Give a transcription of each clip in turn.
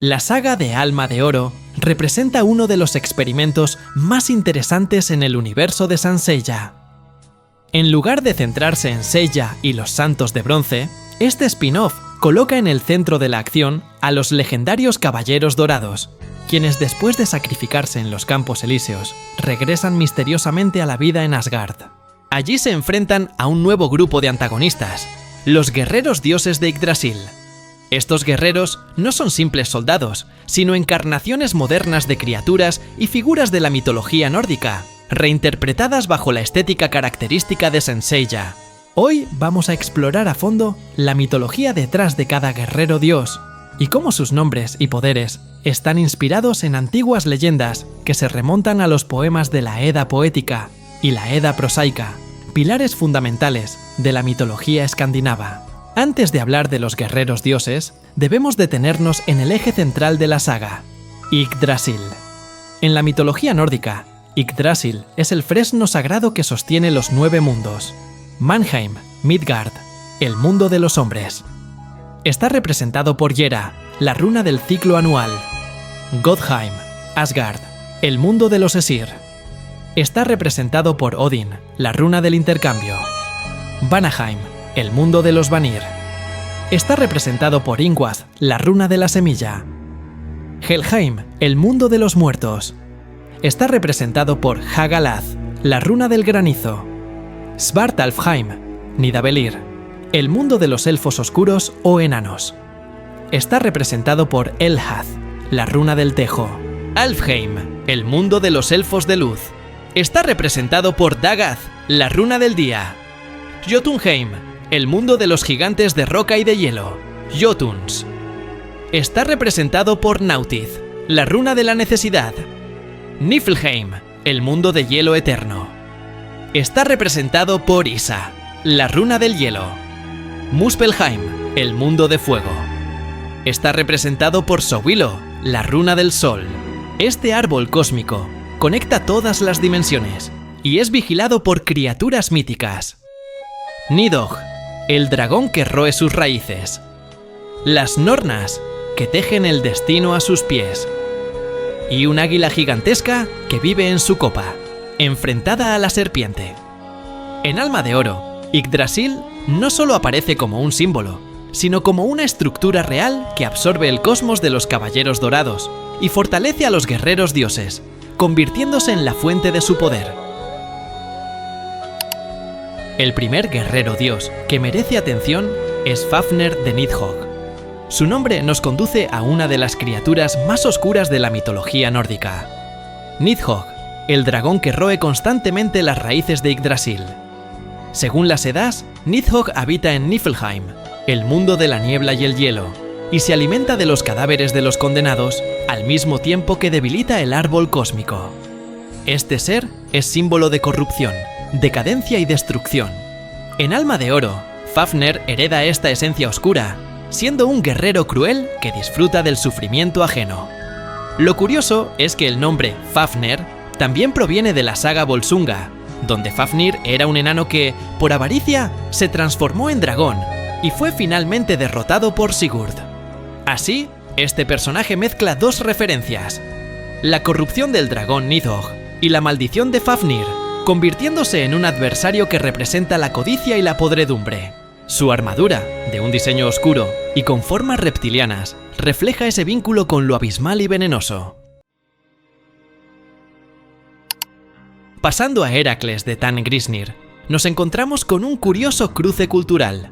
La saga de Alma de Oro representa uno de los experimentos más interesantes en el universo de Saint Seiya. En lugar de centrarse en Seiya y los Santos de Bronce, este spin-off coloca en el centro de la acción a los legendarios Caballeros Dorados, quienes después de sacrificarse en los Campos Elíseos, regresan misteriosamente a la vida en Asgard. Allí se enfrentan a un nuevo grupo de antagonistas, los Guerreros Dioses de Yggdrasil. Estos guerreros no son simples soldados, sino encarnaciones modernas de criaturas y figuras de la mitología nórdica, reinterpretadas bajo la estética característica de Saint Seiya. Hoy vamos a explorar a fondo la mitología detrás de cada guerrero dios y cómo sus nombres y poderes están inspirados en antiguas leyendas que se remontan a los poemas de la Edda poética y la Edda prosaica, pilares fundamentales de la mitología escandinava. Antes de hablar de los guerreros dioses, debemos detenernos en el eje central de la saga, Yggdrasil. En la mitología nórdica, Yggdrasil es el fresno sagrado que sostiene los 9 mundos. Mannheim, Midgard, el mundo de los hombres. Está representado por Hera, la runa del ciclo anual. Godheim, Asgard, el mundo de los Esir. Está representado por Odin, la runa del intercambio. Vanaheim, el mundo de los Vanir. Está representado por Ingvath, la runa de la semilla. Helheim, el mundo de los muertos. Está representado por Hagalath, la runa del granizo. Svartalfheim, Nidavellir, el mundo de los elfos oscuros o enanos. Está representado por Elhath, la runa del tejo. Alfheim, el mundo de los elfos de luz. Está representado por Dagath, la runa del día. Jotunheim, el mundo de los gigantes de roca y de hielo, Jotuns. Está representado por Nautith, la runa de la necesidad. Niflheim, el mundo de hielo eterno. Está representado por Isa, la runa del hielo. Muspelheim, el mundo de fuego. Está representado por Sowilo, la runa del sol. Este árbol cósmico conecta todas las dimensiones y es vigilado por criaturas míticas. Nidhogg, el dragón que roe sus raíces. Las Nornas, que tejen el destino a sus pies. Y un águila gigantesca que vive en su copa, enfrentada a la serpiente. En Alma de Oro, Yggdrasil no solo aparece como un símbolo, sino como una estructura real que absorbe el cosmos de los Caballeros Dorados y fortalece a los guerreros dioses, convirtiéndose en la fuente de su poder. El primer guerrero dios que merece atención es Fafner de Nidhogg. Su nombre nos conduce a una de las criaturas más oscuras de la mitología nórdica. Nidhogg, el dragón que roe constantemente las raíces de Yggdrasil. Según las Eddas, Nidhogg habita en Niflheim, el mundo de la niebla y el hielo, y se alimenta de los cadáveres de los condenados, al mismo tiempo que debilita el árbol cósmico. Este ser es símbolo de corrupción, decadencia y destrucción. En Alma de Oro, Fafner hereda esta esencia oscura, siendo un guerrero cruel que disfruta del sufrimiento ajeno. Lo curioso es que el nombre Fafner también proviene de la saga Volsunga, donde Fafnir era un enano que, por avaricia, se transformó en dragón y fue finalmente derrotado por Sigurd. Así, este personaje mezcla dos referencias: la corrupción del dragón Nidhogg y la maldición de Fafnir, convirtiéndose en un adversario que representa la codicia y la podredumbre. Su armadura, de un diseño oscuro y con formas reptilianas, refleja ese vínculo con lo abismal y venenoso. Pasando a Heracles de Tangrisnir, nos encontramos con un curioso cruce cultural.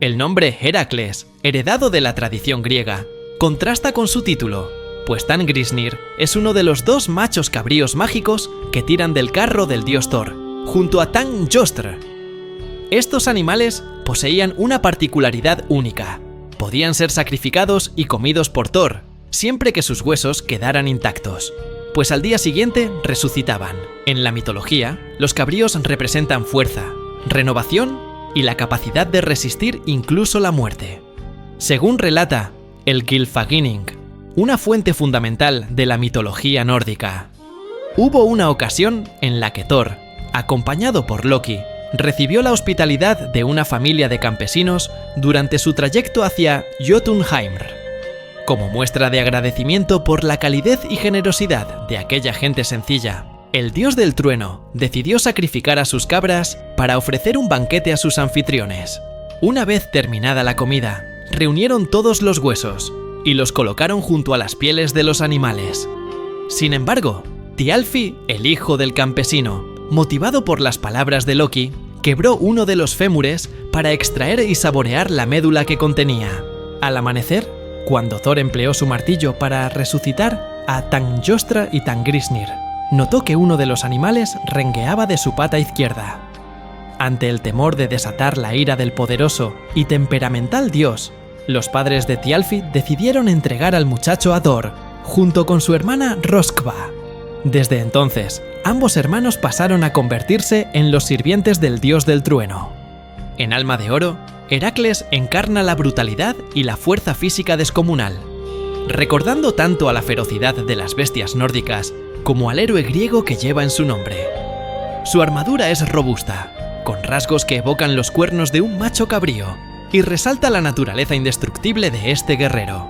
El nombre Heracles, heredado de la tradición griega, contrasta con su título, pues Tangrisnir es uno de los 2 machos cabríos mágicos que tiran del carro del dios Thor, junto a Tangjostr. Estos animales poseían una particularidad única: podían ser sacrificados y comidos por Thor, siempre que sus huesos quedaran intactos, pues al día siguiente resucitaban. En la mitología, los cabríos representan fuerza, renovación y la capacidad de resistir incluso la muerte. Según relata el Gylfaginning, una fuente fundamental de la mitología nórdica, hubo una ocasión en la que Thor, acompañado por Loki, recibió la hospitalidad de una familia de campesinos durante su trayecto hacia Jotunheimr. Como muestra de agradecimiento por la calidez y generosidad de aquella gente sencilla, el dios del trueno decidió sacrificar a sus cabras para ofrecer un banquete a sus anfitriones. Una vez terminada la comida, reunieron todos los huesos y los colocaron junto a las pieles de los animales. Sin embargo, Thialfi, el hijo del campesino, motivado por las palabras de Loki, quebró uno de los fémures para extraer y saborear la médula que contenía. Al amanecer, cuando Thor empleó su martillo para resucitar a Tangjostra y Tangrisnir, notó que uno de los animales rengueaba de su pata izquierda. Ante el temor de desatar la ira del poderoso y temperamental dios, los padres de Thialfi decidieron entregar al muchacho a Thor, junto con su hermana Röskva. Desde entonces, ambos hermanos pasaron a convertirse en los sirvientes del dios del trueno. En Alma de Oro, Heracles encarna la brutalidad y la fuerza física descomunal, recordando tanto a la ferocidad de las bestias nórdicas como al héroe griego que lleva en su nombre. Su armadura es robusta, con rasgos que evocan los cuernos de un macho cabrío, y resalta la naturaleza indestructible de este guerrero.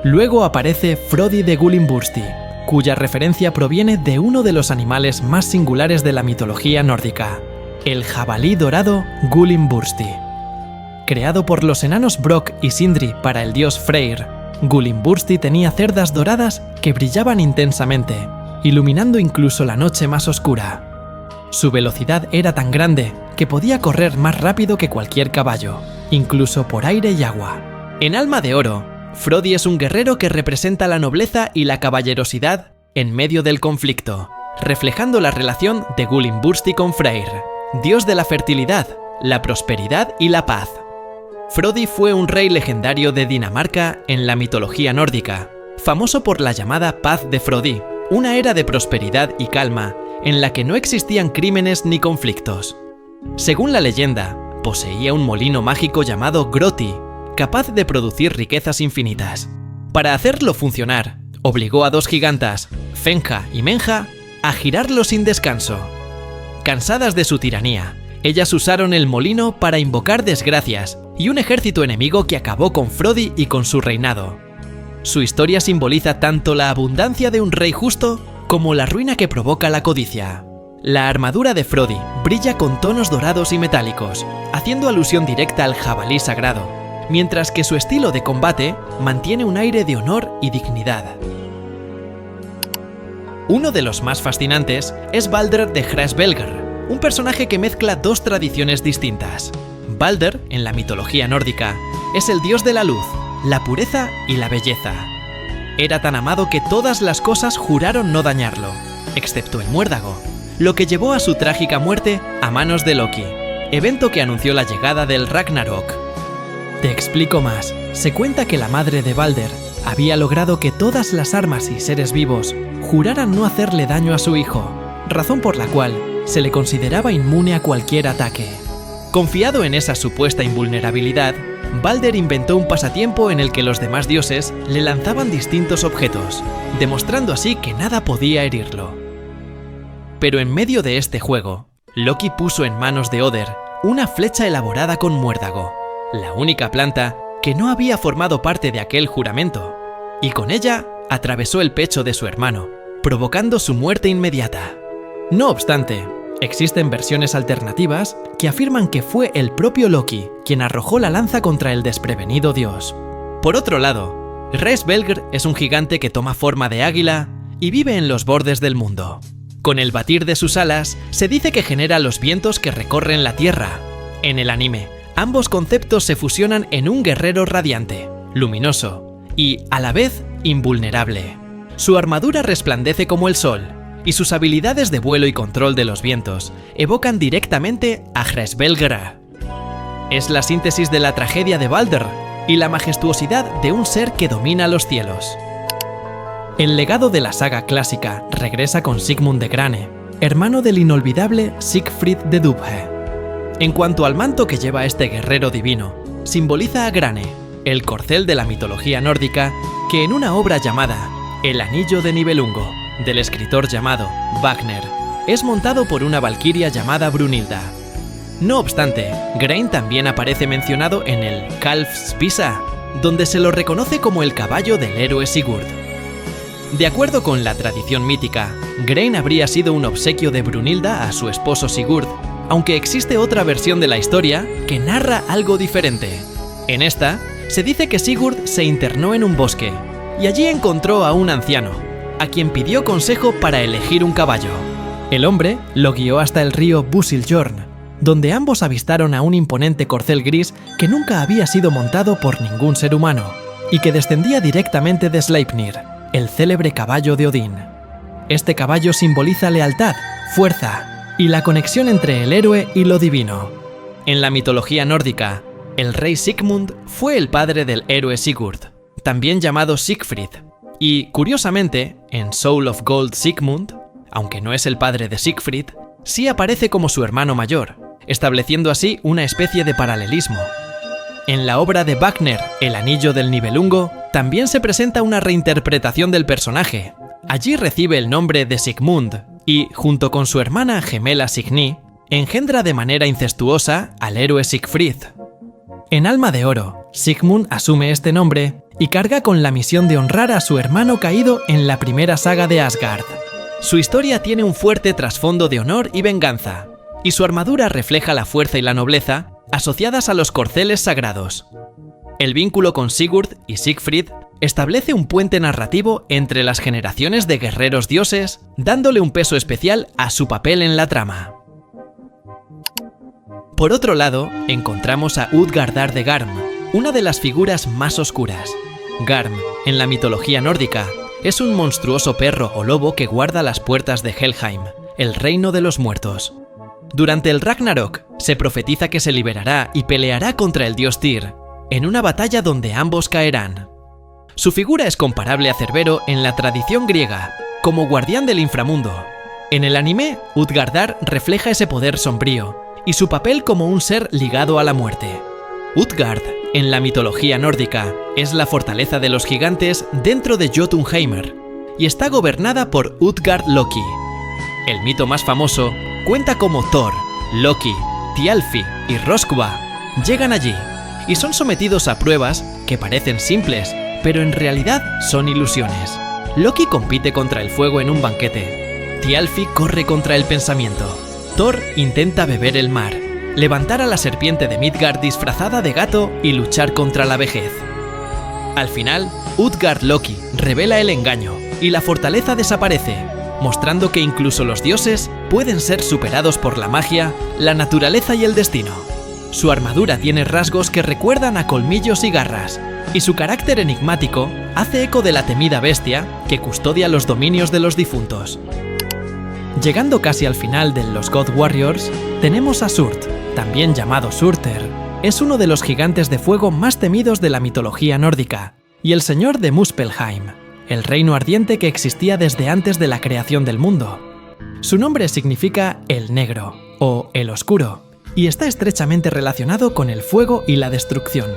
Luego aparece Frodi de Gullinbursti, cuya referencia proviene de uno de los animales más singulares de la mitología nórdica, el jabalí dorado Gullinbursti. Creado por los enanos Brok y Sindri para el dios Freyr, Gullinbursti tenía cerdas doradas que brillaban intensamente, iluminando incluso la noche más oscura. Su velocidad era tan grande que podía correr más rápido que cualquier caballo, incluso por aire y agua. En Alma de Oro, Frodi es un guerrero que representa la nobleza y la caballerosidad en medio del conflicto, reflejando la relación de Gullinbursti con Freyr, dios de la fertilidad, la prosperidad y la paz. Frodi fue un rey legendario de Dinamarca en la mitología nórdica, famoso por la llamada Paz de Frodi, una era de prosperidad y calma en la que no existían crímenes ni conflictos. Según la leyenda, poseía un molino mágico llamado Groti, capaz de producir riquezas infinitas. Para hacerlo funcionar, obligó a dos gigantas, Fenja y Menja, a girarlo sin descanso. Cansadas de su tiranía, ellas usaron el molino para invocar desgracias y un ejército enemigo que acabó con Frodi y con su reinado. Su historia simboliza tanto la abundancia de un rey justo como la ruina que provoca la codicia. La armadura de Frodi brilla con tonos dorados y metálicos, haciendo alusión directa al jabalí sagrado, mientras que su estilo de combate mantiene un aire de honor y dignidad. Uno de los más fascinantes es Balder de Hraesvelgr, un personaje que mezcla dos tradiciones distintas. Balder, en la mitología nórdica, es el dios de la luz, la pureza y la belleza. Era tan amado que todas las cosas juraron no dañarlo, excepto el muérdago, lo que llevó a su trágica muerte a manos de Loki, evento que anunció la llegada del Ragnarok. Te explico más. Se cuenta que la madre de Balder había logrado que todas las armas y seres vivos juraran no hacerle daño a su hijo, razón por la cual se le consideraba inmune a cualquier ataque. Confiado en esa supuesta invulnerabilidad, Balder inventó un pasatiempo en el que los demás dioses le lanzaban distintos objetos, demostrando así que nada podía herirlo. Pero en medio de este juego, Loki puso en manos de Oder una flecha elaborada con muérdago, la única planta que no había formado parte de aquel juramento, y con ella atravesó el pecho de su hermano, provocando su muerte inmediata. No obstante, existen versiones alternativas que afirman que fue el propio Loki quien arrojó la lanza contra el desprevenido dios. Por otro lado, Hraesvelgr es un gigante que toma forma de águila y vive en los bordes del mundo. Con el batir de sus alas, se dice que genera los vientos que recorren la tierra. En el anime, ambos conceptos se fusionan en un guerrero radiante, luminoso y, a la vez, invulnerable. Su armadura resplandece como el sol, y sus habilidades de vuelo y control de los vientos evocan directamente a Hraesvelgr. Es la síntesis de la tragedia de Balder y la majestuosidad de un ser que domina los cielos. El legado de la saga clásica regresa con Sigmund de Grane, hermano del inolvidable Siegfried de Dubhe. En cuanto al manto que lleva este guerrero divino, simboliza a Grane, el corcel de la mitología nórdica, que en una obra llamada El Anillo de Nibelungo, del escritor llamado Wagner, es montado por una valquiria llamada Brunilda. No obstante, Grain también aparece mencionado en el Kalfsvisa, donde se lo reconoce como el caballo del héroe Sigurd. De acuerdo con la tradición mítica, Grein habría sido un obsequio de Brunilda a su esposo Sigurd, aunque existe otra versión de la historia que narra algo diferente. En esta, se dice que Sigurd se internó en un bosque y allí encontró a un anciano, a quien pidió consejo para elegir un caballo. El hombre lo guió hasta el río Busiljorn, donde ambos avistaron a un imponente corcel gris que nunca había sido montado por ningún ser humano y que descendía directamente de Sleipnir, el célebre caballo de Odín. Este caballo simboliza lealtad, fuerza y la conexión entre el héroe y lo divino. En la mitología nórdica, el rey Sigmund fue el padre del héroe Sigurd, también llamado Siegfried, y, curiosamente, en Soul of Gold Sigmund, aunque no es el padre de Siegfried, sí aparece como su hermano mayor, estableciendo así una especie de paralelismo. En la obra de Wagner, El Anillo del Nibelungo, también se presenta una reinterpretación del personaje. Allí recibe el nombre de Sigmund y, junto con su hermana gemela Signy, engendra de manera incestuosa al héroe Siegfried. En Alma de Oro, Sigmund asume este nombre y carga con la misión de honrar a su hermano caído en la primera saga de Asgard. Su historia tiene un fuerte trasfondo de honor y venganza, y su armadura refleja la fuerza y la nobleza asociadas a los corceles sagrados. El vínculo con Sigurd y Siegfried establece un puente narrativo entre las generaciones de guerreros dioses, dándole un peso especial a su papel en la trama. Por otro lado, encontramos a Utgardar de Garm, una de las figuras más oscuras. Garm, en la mitología nórdica, es un monstruoso perro o lobo que guarda las puertas de Helheim, el reino de los muertos. Durante el Ragnarok, se profetiza que se liberará y peleará contra el dios Tyr, en una batalla donde ambos caerán. Su figura es comparable a Cerbero en la tradición griega, como guardián del inframundo. En el anime, Utgardar refleja ese poder sombrío, y su papel como un ser ligado a la muerte. Utgard, en la mitología nórdica, es la fortaleza de los gigantes dentro de Jotunheimr, y está gobernada por Utgard Loki. El mito más famoso cuenta cómo Thor, Loki, Thialfi y Röskva llegan allí, y son sometidos a pruebas que parecen simples, pero en realidad son ilusiones. Loki compite contra el fuego en un banquete. Thialfi corre contra el pensamiento. Thor intenta beber el mar, levantar a la serpiente de Midgard disfrazada de gato y luchar contra la vejez. Al final, Utgard Loki revela el engaño y la fortaleza desaparece, mostrando que incluso los dioses pueden ser superados por la magia, la naturaleza y el destino. Su armadura tiene rasgos que recuerdan a colmillos y garras, y su carácter enigmático hace eco de la temida bestia que custodia los dominios de los difuntos. Llegando casi al final de los God Warriors, tenemos a Surt, también llamado Surtr. Es uno de los gigantes de fuego más temidos de la mitología nórdica, y el señor de Muspelheim, el reino ardiente que existía desde antes de la creación del mundo. Su nombre significa el negro, o el oscuro, y está estrechamente relacionado con el fuego y la destrucción.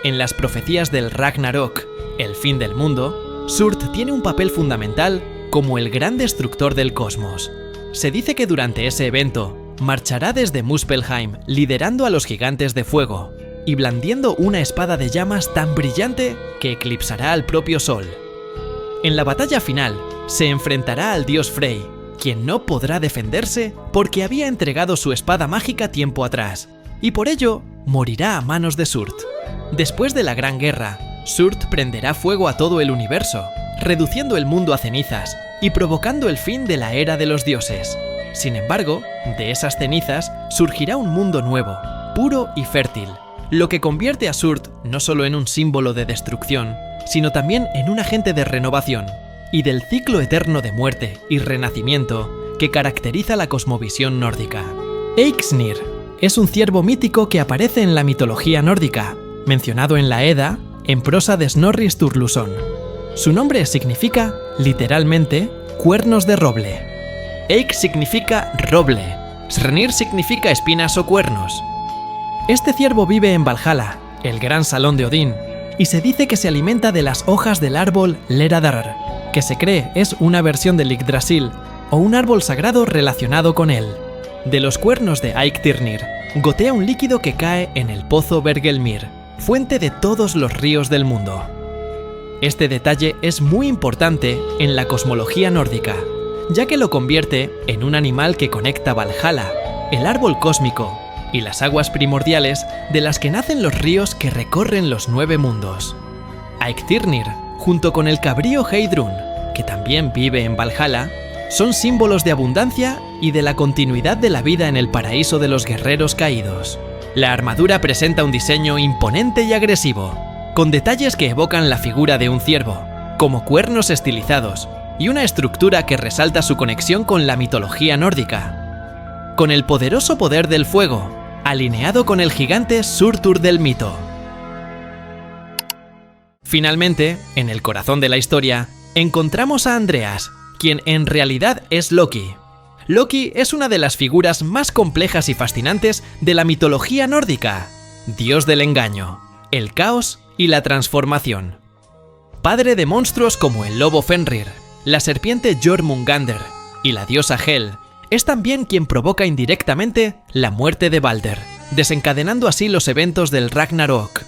En las profecías del Ragnarok, el fin del mundo, Surt tiene un papel fundamental como el gran destructor del cosmos. Se dice que durante ese evento, marchará desde Muspelheim liderando a los gigantes de fuego y blandiendo una espada de llamas tan brillante que eclipsará al propio sol. En la batalla final, se enfrentará al dios Frey, quien no podrá defenderse porque había entregado su espada mágica tiempo atrás, y por ello morirá a manos de Surt. Después de la Gran Guerra, Surt prenderá fuego a todo el universo, reduciendo el mundo a cenizas y provocando el fin de la era de los dioses. Sin embargo, de esas cenizas surgirá un mundo nuevo, puro y fértil, lo que convierte a Surt no solo en un símbolo de destrucción, sino también en un agente de renovación y del ciclo eterno de muerte y renacimiento que caracteriza la cosmovisión nórdica. Eyxnir es un ciervo mítico que aparece en la mitología nórdica, mencionado en la Edda, en prosa de Snorri Sturluson. Su nombre significa, literalmente, cuernos de roble. Eik significa roble. Srnir significa espinas o cuernos. Este ciervo vive en Valhalla, el gran salón de Odín, y se dice que se alimenta de las hojas del árbol Leradar, que se cree es una versión del Yggdrasil, o un árbol sagrado relacionado con él. De los cuernos de Eiktirnir, gotea un líquido que cae en el pozo Bergelmir, fuente de todos los ríos del mundo. Este detalle es muy importante en la cosmología nórdica, ya que lo convierte en un animal que conecta Valhalla, el árbol cósmico, y las aguas primordiales de las que nacen los ríos que recorren los 9 mundos. Eikthrnir, junto con el cabrío Heidrun, que también vive en Valhalla, son símbolos de abundancia y de la continuidad de la vida en el paraíso de los guerreros caídos. La armadura presenta un diseño imponente y agresivo, con detalles que evocan la figura de un ciervo, como cuernos estilizados, y una estructura que resalta su conexión con la mitología nórdica. Con el poderoso poder del fuego, alineado con el gigante Surtur del mito. Finalmente, en el corazón de la historia, encontramos a Andreas, quien en realidad es Loki. Loki es una de las figuras más complejas y fascinantes de la mitología nórdica, dios del engaño, el caos y la transformación. Padre de monstruos como el lobo Fenrir, la serpiente Jormungandr y la diosa Hel, es también quien provoca indirectamente la muerte de Balder, desencadenando así los eventos del Ragnarok.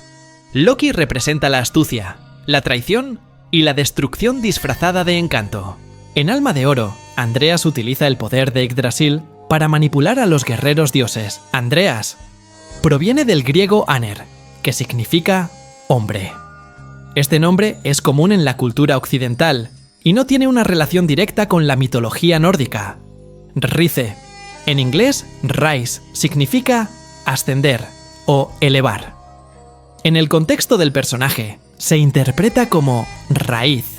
Loki representa la astucia, la traición y la destrucción disfrazada de encanto. En Alma de Oro, Andreas utiliza el poder de Yggdrasil para manipular a los guerreros dioses. Andreas proviene del griego Aner, que significa hombre. Este nombre es común en la cultura occidental y no tiene una relación directa con la mitología nórdica. Rice, en inglés rise, significa ascender o elevar. En el contexto del personaje, se interpreta como raíz,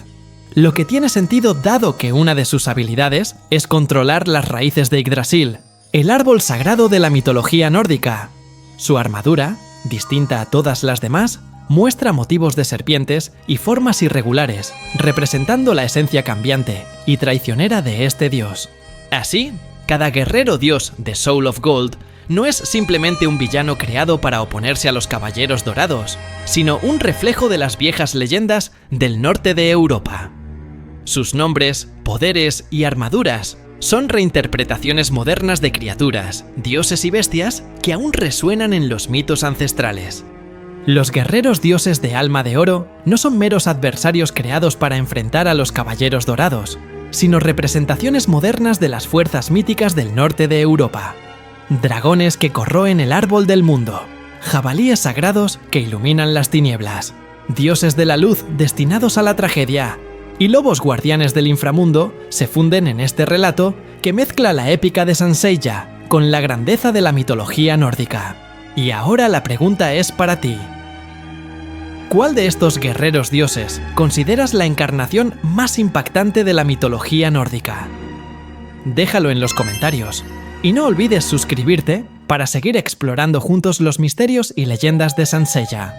lo que tiene sentido dado que una de sus habilidades es controlar las raíces de Yggdrasil, el árbol sagrado de la mitología nórdica. Su armadura, distinta a todas las demás, muestra motivos de serpientes y formas irregulares, representando la esencia cambiante y traicionera de este dios. Así, cada guerrero dios de Soul of Gold no es simplemente un villano creado para oponerse a los Caballeros Dorados, sino un reflejo de las viejas leyendas del norte de Europa. Sus nombres, poderes y armaduras son reinterpretaciones modernas de criaturas, dioses y bestias que aún resuenan en los mitos ancestrales. Los guerreros dioses de Alma de Oro no son meros adversarios creados para enfrentar a los Caballeros Dorados, sino representaciones modernas de las fuerzas míticas del norte de Europa. Dragones que corroen el árbol del mundo, jabalíes sagrados que iluminan las tinieblas, dioses de la luz destinados a la tragedia, y lobos guardianes del inframundo se funden en este relato que mezcla la épica de Sanseiya con la grandeza de la mitología nórdica. Y ahora la pregunta es para ti. ¿Cuál de estos guerreros dioses consideras la encarnación más impactante de la mitología nórdica? Déjalo en los comentarios. Y no olvides suscribirte para seguir explorando juntos los misterios y leyendas de Sanseiya.